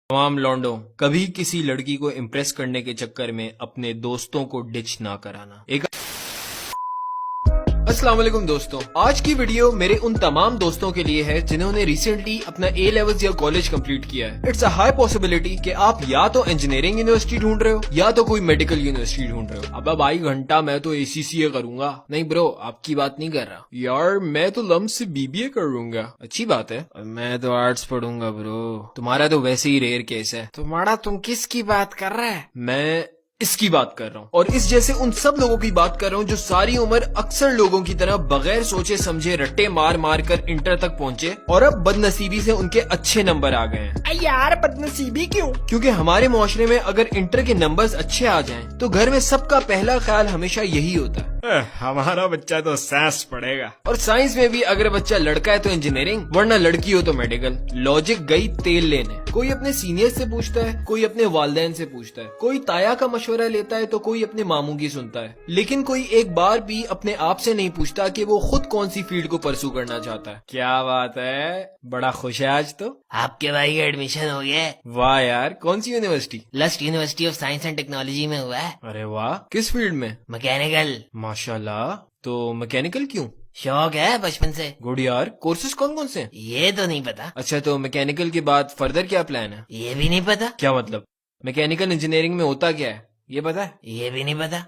तमाम लौंडों, कभी किसी लड़की को इम्प्रेस करने के चक्कर में अपने दोस्तों को डिच ना कराना। अस्सलाम वालेकुम दोस्तों, आज की वीडियो मेरे उन तमाम दोस्तों के लिए है जिन्होंने रिसेंटली अपना ए लेवल्स या कॉलेज कंप्लीट किया है। इट्स अ हाई पॉसिबिलिटी कि आप या तो इंजीनियरिंग यूनिवर्सिटी ढूंढ रहे हो या तो कोई मेडिकल यूनिवर्सिटी ढूंढ रहे हो। अब भाई घंटा मैं तो ACCA करूंगा। नहीं ब्रो, आपकी बात नहीं कर रहा यार, मैं तो लम्ब से BBA कर लूंगा। अच्छी बात है, मैं तो आर्ट्स पढ़ूंगा ब्रो। तुम्हारा तो वैसे ही रेयर केस है। तुम्हारा तुम किसकी बात कर रहा है? मैं इसकी बात कर रहा हूँ, और इस जैसे उन सब लोगों की बात कर रहा हूँ जो सारी उम्र अक्सर लोगों की तरह बगैर सोचे समझे रट्टे मार मार कर इंटर तक पहुँचे और अब बदनसीबी से उनके अच्छे नंबर आ गए हैं। यार बदनसीबी क्यों? क्योंकि हमारे मुआशरे में अगर इंटर के नंबर्स अच्छे आ जाएं तो घर में सबका पहला ख्याल हमेशा यही होता है, हमारा बच्चा तो साइंस पढ़ेगा। और साइंस में भी अगर बच्चा लड़का है तो इंजीनियरिंग, वरना लड़की हो तो मेडिकल। लॉजिक गई तेल लेने। कोई अपने सीनियर से पूछता है, कोई अपने वालिदैन से पूछता है, कोई ताया का मशवरा लेता है तो कोई अपने मामू की सुनता है, लेकिन कोई एक बार भी अपने आप से नहीं पूछता कि वो खुद कौन सी फील्ड को परसू करना चाहता है। क्या बात है, बड़ा खुश है आज तो। आपके भाई का एडमिशन हो गया है। वाह यार, कौन सी यूनिवर्सिटी? लस्ट university of science and technology में हुआ है। अरे वाह, किस फील्ड में? मैकेनिकल। माशाल्लाह। तो मैकेनिकल क्यों? शौक है बचपन से। गुड यार। कोर्सेज कौन कौन से हैं? ये तो नहीं पता। अच्छा, तो मैकेनिकल के बाद फर्दर क्या प्लान है? ये भी नहीं पता। क्या मतलब? मैकेनिकल इंजीनियरिंग में होता क्या है ये पता है? ये भी नहीं पता।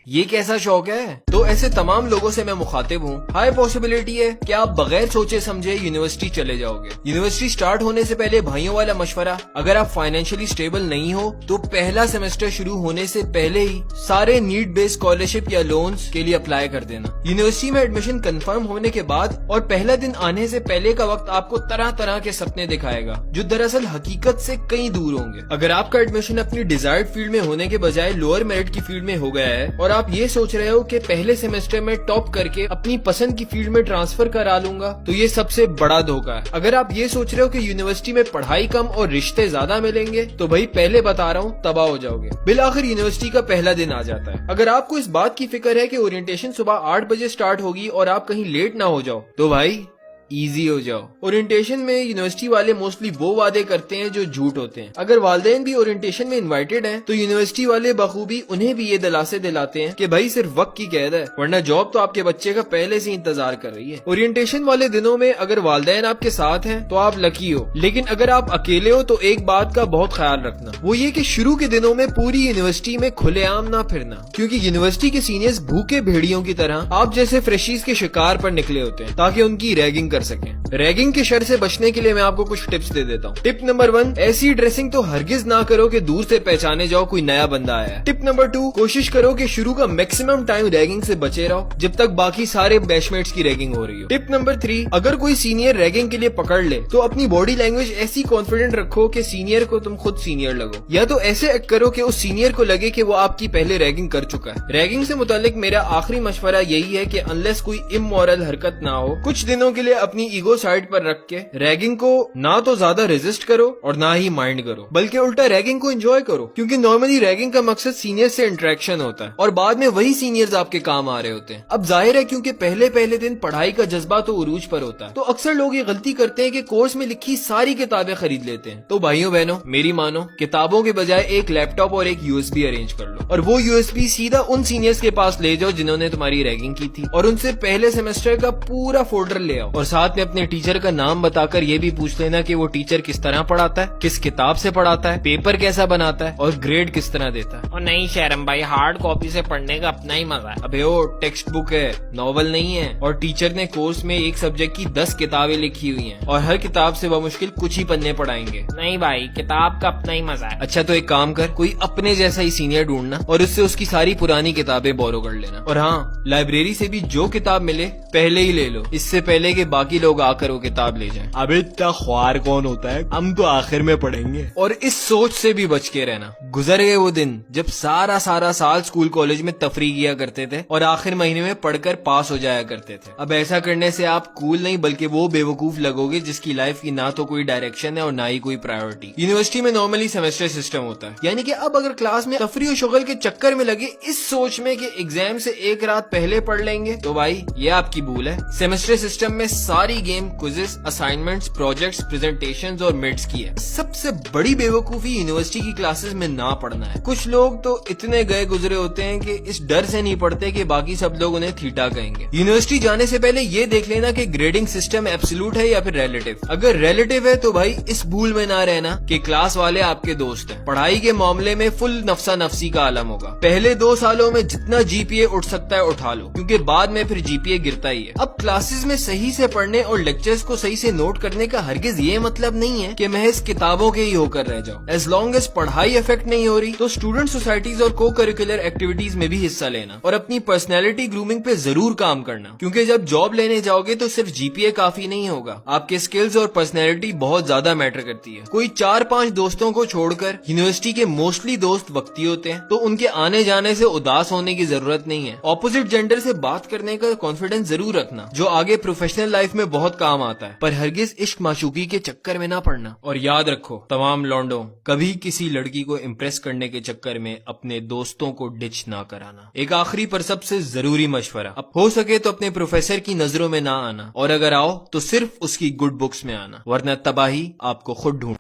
ये कैसा शौक है? तो ऐसे तमाम लोगों से मैं मुखातिब हूँ। हाई पॉसिबिलिटी है कि आप बगैर सोचे समझे यूनिवर्सिटी चले जाओगे। यूनिवर्सिटी स्टार्ट होने से पहले भाइयों वाला मशवरा, अगर आप फाइनेंशियली स्टेबल नहीं हो तो पहला सेमेस्टर शुरू होने से पहले ही सारे नीड बेस्ड स्कॉलरशिप या लोन्स के लिए अप्लाई कर देना। यूनिवर्सिटी में एडमिशन कंफर्म होने के बाद और पहला दिन आने से पहले का वक्त आपको तरह तरह के सपने दिखाएगा जो दरअसल हकीकत से कहीं दूर होंगे। अगर आपका एडमिशन अपनी डिजायर्ड फील्ड में होने के बजाय लोअर मेरिट की फील्ड में हो गया है और आप ये सोच रहे हो कि पहले सेमेस्टर में टॉप करके अपनी पसंद की फील्ड में ट्रांसफर करा लूंगा, तो ये सबसे बड़ा धोखा है। अगर आप ये सोच रहे हो कि यूनिवर्सिटी में पढ़ाई कम और रिश्ते ज्यादा मिलेंगे, तो भाई पहले बता रहा हूँ, तबाह हो जाओगे। बिल आखिर यूनिवर्सिटी का पहला दिन आ जाता है। अगर आपको इस बात की फिक्र है कि ओरिएंटेशन सुबह 8 बजे स्टार्ट होगी और आप कहीं लेट ना हो जाओ, तो भाई इजी हो जाओ। ओरिएंटेशन में यूनिवर्सिटी वाले मोस्टली वो वादे करते हैं जो झूठ होते हैं। अगर वालिदैन भी ओरिएंटेशन में इनवाइटेड हैं, तो यूनिवर्सिटी वाले बखूबी उन्हें भी ये दिलासे दिलाते हैं कि भाई सिर्फ वक्त की कैद है, वरना जॉब तो आपके बच्चे का पहले से इंतजार कर रही है। ओरिएंटेशन वाले दिनों में अगर वालिदैन आपके साथ हैं तो आप लकी हो, लेकिन अगर आप अकेले हो तो एक बात का बहुत ख्याल रखना, वो ये कि शुरू के दिनों में पूरी यूनिवर्सिटी में खुलेआम ना फिरना, क्योंकि यूनिवर्सिटी के सीनियर्स भूखे भेड़ियों की तरह आप जैसे फ्रेशीज के शिकार पर निकले होते हैं ताकि उनकी रैगिंग सकें। रैगिंग के शर से बचने के लिए मैं आपको कुछ टिप्स दे देता हूँ। टिप नंबर 1, ऐसी ड्रेसिंग तो हरगिज ना करो कि दूर से पहचाने जाओ कोई नया बंदा आया है। टिप नंबर 2, कोशिश करो कि शुरू का मैक्सिमम टाइम रैगिंग से बचे रहो जब तक बाकी सारे बैचमेट्स की रैगिंग हो रही हो। टिप नंबर 3, अगर कोई सीनियर रैगिंग के लिए पकड़ ले तो अपनी बॉडी लैंग्वेज ऐसी कॉन्फिडेंट रखो कि सीनियर को तुम खुद सीनियर लगो, या तो ऐसे एक्ट करो कि उस सीनियर को लगे कि वो आपकी पहले रैगिंग कर चुका है। रैगिंग से मुतालिक मेरा आखिरी मशवरा यही है कि अनलेस कोई इमोरल हरकत ना हो, कुछ दिनों के लिए अपनी ईगो साइड पर रख के रैगिंग को ना तो ज्यादा रेजिस्ट करो और ना ही माइंड करो, बल्कि उल्टा रैगिंग को एंजॉय करो, क्योंकि नॉर्मली रैगिंग का मकसद सीनियर से इंटरेक्शन होता है और बाद में वही सीनियर्स आपके काम आ रहे होते हैं। अब जाहिर है क्योंकि पहले दिन पढ़ाई का जज्बा तो उरूज पर होता है, तो अक्सर लोग ये गलती करते हैं कि कोर्स में लिखी सारी किताबें खरीद लेते हैं। तो भाइयों बहनों, मेरी मानो, किताबों के बजाय एक लैपटॉप और एक USB अरेंज कर लो, और वो USB सीधा उन सीनियर्स के पास ले जाओ जिन्होंने तुम्हारी रैगिंग की थी, और उनसे पहले सेमेस्टर का पूरा फोल्डर ले आओ, और साथ में अपने टीचर का नाम बताकर ये भी पूछ लेना कि वो टीचर किस तरह पढ़ाता है, किस किताब से पढ़ाता है, पेपर कैसा बनाता है और ग्रेड किस तरह देता है। और नहीं शहरम भाई, हार्ड कॉपी से पढ़ने का अपना ही मजा है। अबे वो टेक्स्ट बुक है, नॉवल नहीं है, और टीचर ने कोर्स में एक सब्जेक्ट की 10 किताबें लिखी हुई हैं और हर किताब से बमुश्किल कुछ ही पन्ने पढ़ाएंगे। नहीं भाई, किताब का अपना ही मजा है। अच्छा, तो एक काम कर, कोई अपने जैसा ही सीनियर ढूंढना और उससे उसकी सारी पुरानी किताबें बोरो कर लेना, और हाँ, लाइब्रेरी से भी जो किताब मिले पहले ही ले लो, इससे पहले कि बाकी लोग आकर वो किताब ले जाएं। अबे इतना ख्वार कौन होता है, हम तो आखिर में पढ़ेंगे। और इस सोच से भी बच के रहना। गुजर गए वो दिन जब सारा साल स्कूल कॉलेज में तफरी किया करते थे और आखिर महीने में पढ़कर पास हो जाया करते थे। अब ऐसा करने से आप कूल नहीं बल्कि वो बेवकूफ लगोगे जिसकी लाइफ की ना तो कोई डायरेक्शन है और ना ही कोई प्रायोरिटी। यूनिवर्सिटी में नॉर्मली सेमेस्टर सिस्टम होता है, यानी कि अब अगर क्लास में तफरी और शुगल के चक्कर में लगे इस सोच में कि एग्जाम से एक रात पहले पढ़ लेंगे, तो भाई ये आपकी भूल है। सेमेस्टर सिस्टम में ساری game, quizzes, assignments, projects, presentations اور مڈس کی ہے۔ سب سے بڑی بے وقوفی یونیورسٹی کی کلاسز میں نہ پڑھنا ہے۔ کچھ لوگ تو اتنے گئے گزرے ہوتے ہیں کہ اس ڈر سے نہیں پڑھتے کہ باقی سب لوگ انہیں تھیٹا کہیں گے۔ یونیورسٹی جانے سے پہلے یہ دیکھ لینا کہ گریڈنگ سسٹم ایبسولوٹ ہے یا پھر ریلیٹو۔ اگر ریلیٹو ہے تو بھائی اس بھول میں نہ رہنا کہ کلاس والے آپ کے دوست ہیں۔ پڑھائی کے معاملے میں فل نفسا نفسی کا عالم ہوگا۔ پہلے 2 سالوں میں جتنا جی پی اے اٹھ سکتا ہے اٹھا لو، کیونکہ بعد میں پھر جی پی اے گرتا ہی ہے۔ اب کلاسز میں صحیح سے پڑھنے اور لیکچرز کو صحیح سے نوٹ کرنے کا ہرگز یہ مطلب نہیں ہے کہ محض کتابوں کے ہی ہو کر رہ جاؤ۔ ایز لانگ ایز پڑھائی افیکٹ نہیں ہو رہی تو اسٹوڈنٹ سوسائٹیز اور کو کریکولر ایکٹیویٹیز میں بھی حصہ لینا اور اپنی پرسنالٹی گرومنگ پہ ضرور کام کرنا، کیونکہ جب جاب لینے جاؤ گے تو صرف جی پی اے کافی نہیں ہوگا، آپ کے اسکلز اور پرسنالٹی بہت زیادہ میٹر کرتی ہے۔ کوئی 4-5 دوستوں کو چھوڑ کر یونیورسٹی کے موسٹلی دوست وقتی ہوتے ہیں، تو ان کے آنے جانے سے اداس ہونے کی ضرورت نہیں ہے۔ اپوزٹ جینڈر سے بات کرنے کا کانفیڈنس ضرور رکھنا، جو آگے پروفیشنل لائف میں بہت کام آتا ہے، پر ہرگز عشق معشوقی کے چکر میں نہ پڑنا۔ اور یاد رکھو تمام لونڈوں، کبھی کسی لڑکی کو امپریس کرنے کے چکر میں اپنے دوستوں کو ڈچ نہ کرانا۔ ایک آخری پر سب سے ضروری مشورہ، اب ہو سکے تو اپنے پروفیسر کی نظروں میں نہ آنا، اور اگر آؤ تو صرف اس کی گڈ بکس میں آنا، ورنہ تباہی آپ کو خود ڈھونڈ